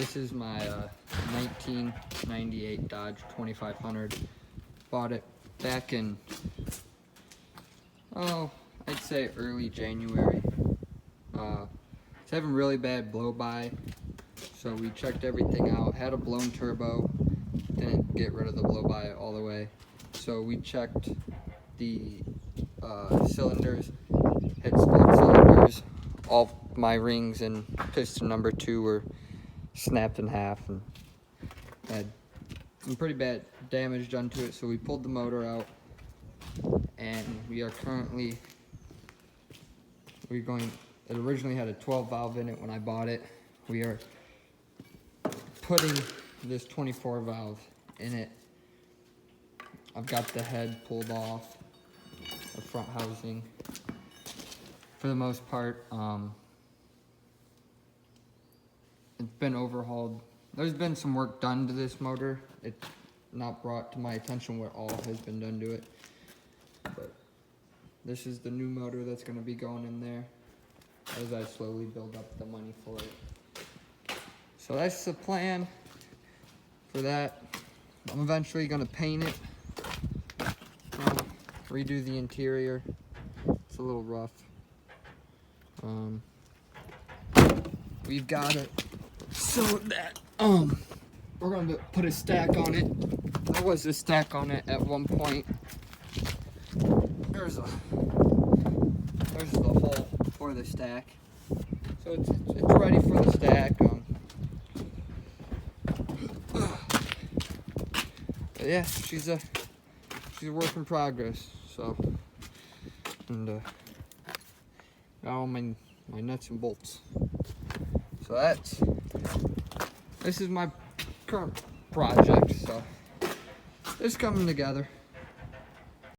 This is my 1998 Dodge 2500. Bought it back in, I'd say early January. It's having really bad blow by, so we checked everything out. Had a blown turbo, didn't get rid of the blow by all the way. So we checked the cylinders, had split cylinders. All my rings and piston number 2 were snapped in half and had some pretty bad damage done to it. So we pulled the motor out, and we are currently, it originally had a 12 valve in it when I bought it. We are putting this 24 valve in it. I've got the head pulled off, the front housing for the most part. It's been overhauled. There's been some work done to this motor. It's not brought to my attention what all has been done to it, but this is the new motor that's going to be going in there as I slowly build up the money for it. So that's the plan for that. I'm eventually going to paint it, redo the interior. It's a little rough. We've got it so that we're going to put a stack on it. There was a stack on it at one point. There's the hole for the stack, so it's ready for the stack. But yeah, she's a work in progress. So, and got all my nuts and bolts. So this is my current project. So it's coming together.